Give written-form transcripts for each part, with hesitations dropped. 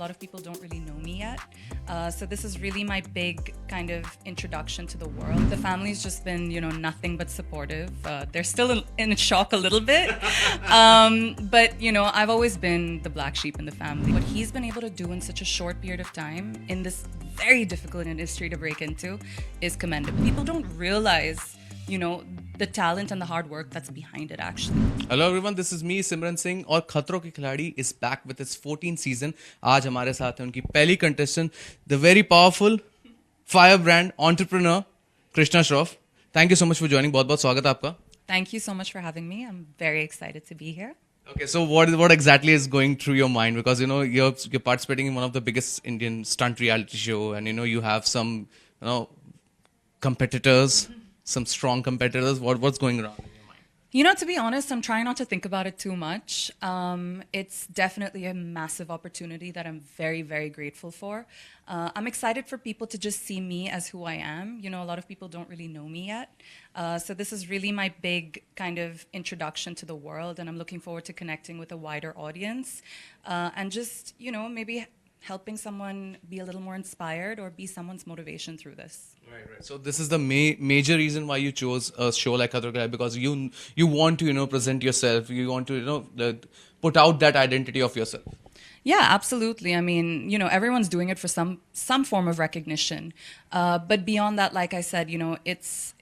a lot of people don't really know me yet. So this is really my big kind of introduction to the world. The family's just been, nothing but supportive. They're still in shock a little bit. But, I've always been the black sheep in the family. What he's been able to do in such a short period of time in this very difficult industry to break into is commendable. People don't realize the talent and the hard work that's behind it actually. Hello everyone, this is me Simran Singh और खतरों के खिलाड़ी is back with its 14th season. आज हमारे साथ है उनकी पहली contestant, the very powerful firebrand entrepreneur Krishna Shroff. Thank you so much for joining. बहुत-बहुत स्वागत है आपका. Thank you so much for having me. I'm very excited to be here. Okay, so what exactly is going through your mind? Because you're participating in one of the biggest Indian stunt reality show, and you have some competitors. Some strong competitors. What's going around in your mind? To be honest, I'm trying not to think about it too much. It's definitely a massive opportunity that I'm very, very grateful for. I'm excited for people to just see me as who I am. A lot of people don't really know me yet. So this is really my big kind of introduction to the world, and I'm looking forward to connecting with a wider audience and just, maybe helping someone be a little more inspired or be someone's motivation through this. Right. So this is the major reason why you chose a show like Khatron Ke Khiladi, because you want to present yourself. You want to put out that identity of yourself. Yeah, absolutely. I mean, everyone's doing it for some form of recognition. But beyond that, like I said, it's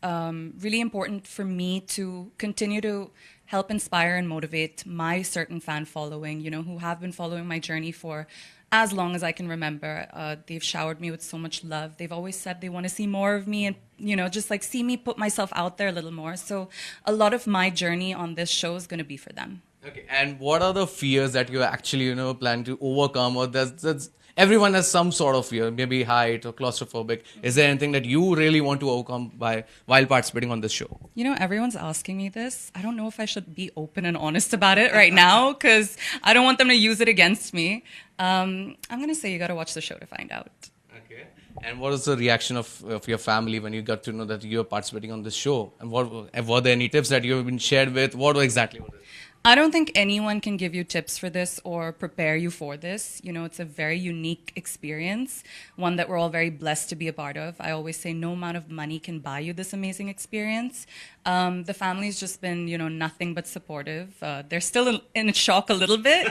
really important for me to continue to help inspire and motivate my certain fan following, who have been following my journey for as long as I can remember. They've showered me with so much love. They've always said they want to see more of me and, just like see me put myself out there a little more. So a lot of my journey on this show is going to be for them. Okay. And what are the fears that you actually, plan to overcome? Or that's everyone has some sort of fear, maybe height or claustrophobic. Is there anything that you really want to overcome while participating on this show? Everyone's asking me this. I don't know if I should be open and honest about it right now because I don't want them to use it against me. I'm going to say you got to watch the show to find out. Okay. And what was the reaction of your family when you got to know that you are participating on this show? And were there any tips that you have been shared with? What exactly was it? I don't think anyone can give you tips for this or prepare you for this. It's a very unique experience, one that we're all very blessed to be a part of. I always say no amount of money can buy you this amazing experience. The family's just been, nothing but supportive. They're still in shock a little bit.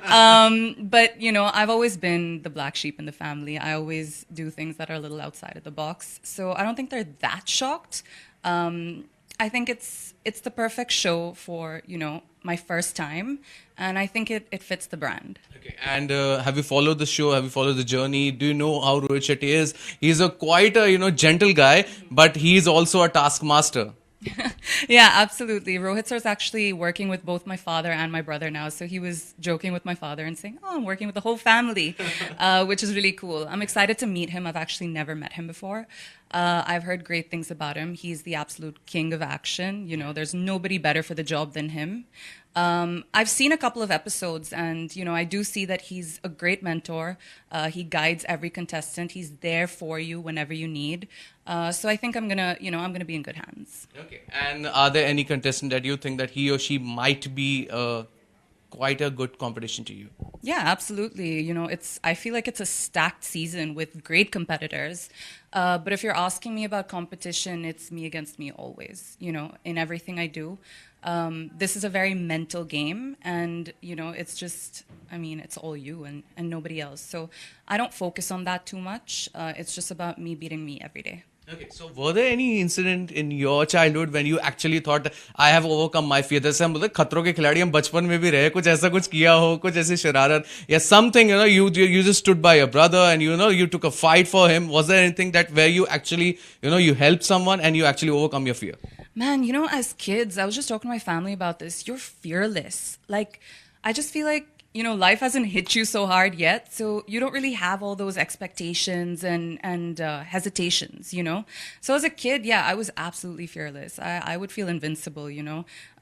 But, I've always been the black sheep in the family. I always do things that are a little outside of the box. So I don't think they're that shocked. I think it's the perfect show for, my first time, and I think it fits the brand. Okay. And have you followed the show? Have you followed the journey? Do you know how Rohit Shetty is? He's quite a gentle guy, but he's also a taskmaster. Yeah, absolutely. Rohit sir's actually working with both my father and my brother now. So he was joking with my father and saying, I'm working with the whole family, which is really cool. I'm excited to meet him. I've actually never met him before. I've heard great things about him. He's the absolute king of action. There's nobody better for the job than him. I've seen a couple of episodes and, I do see that he's a great mentor. He guides every contestant. He's there for you whenever you need. So I think I'm going to be in good hands. Okay. And are there any contestant that you think that he or she might be quite a good competition to you? Yeah, absolutely. I feel like it's a stacked season with great competitors. But if you're asking me about competition, it's me against me always, in everything I do. This is a very mental game and, it's just, it's all you and nobody else. So I don't focus on that too much. It's just about me beating me every day. Okay, so were there any incident in your childhood when you actually thought I have overcome my fear? जैसे हम बोलते खतरों के खिलाड़ी हम बचपन में भी रहे कुछ ऐसा कुछ किया हो कुछ ऐसी शरारत या something you just stood by your brother and you took a fight for him. Was there anything that where you actually you helped someone and you actually overcome your fear? Man, as kids, I was just talking to my family about this. You're fearless. Like, I just feel like life hasn't hit you so hard yet, so you don't really have all those expectations and hesitations, So as a kid, yeah, I was absolutely fearless. I would feel invincible,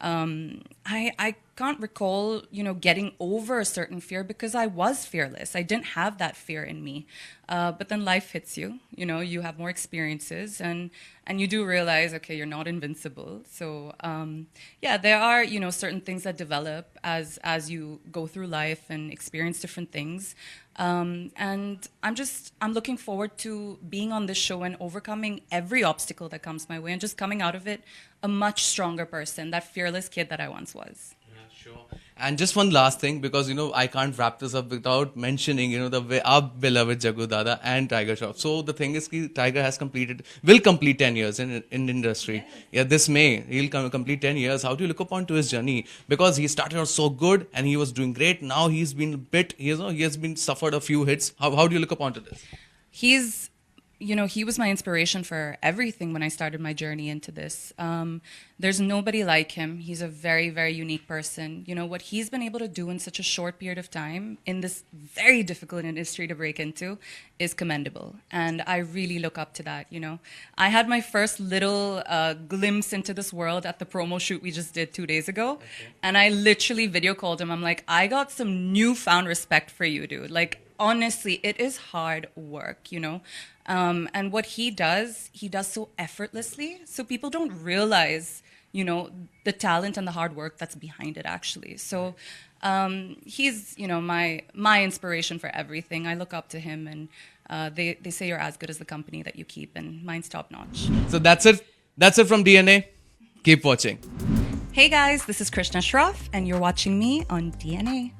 I can't recall, getting over a certain fear because I was fearless. I didn't have that fear in me. But then life hits you, you have more experiences and you do realize, okay, you're not invincible. So, there are, certain things that develop as you go through life and experience different things. And I'm looking forward to being on this show and overcoming every obstacle that comes my way and just coming out of it a much stronger person, that fearless kid that I once was. Sure. And just one last thing, because I can't wrap this up without mentioning the way our beloved Jagu Dada and Tiger Shroff. So the thing is, Tiger will complete 10 years in industry. Yeah, this May he'll complete 10 years. How do you look upon to his journey? Because he started out so good and he was doing great. Now he's been a bit, he has been suffered a few hits. How do you look upon to this? He was my inspiration for everything when I started my journey into this. There's nobody like him. He's a very, very unique person. What he's been able to do in such a short period of time in this very difficult industry to break into is commendable. And I really look up to that, I had my first little glimpse into this world at the promo shoot we just did 2 days ago. Okay. And I literally video called him. I'm like, I got some newfound respect for you, dude. Like, honestly, it is hard work, and what he does so effortlessly. So people don't realize, the talent and the hard work that's behind it, actually. So he's, my inspiration for everything. I look up to him, and they say you're as good as the company that you keep, and mine's top notch. So that's it. That's it from DNA. Keep watching. Hey guys, this is Krishna Shroff, and you're watching me on DNA.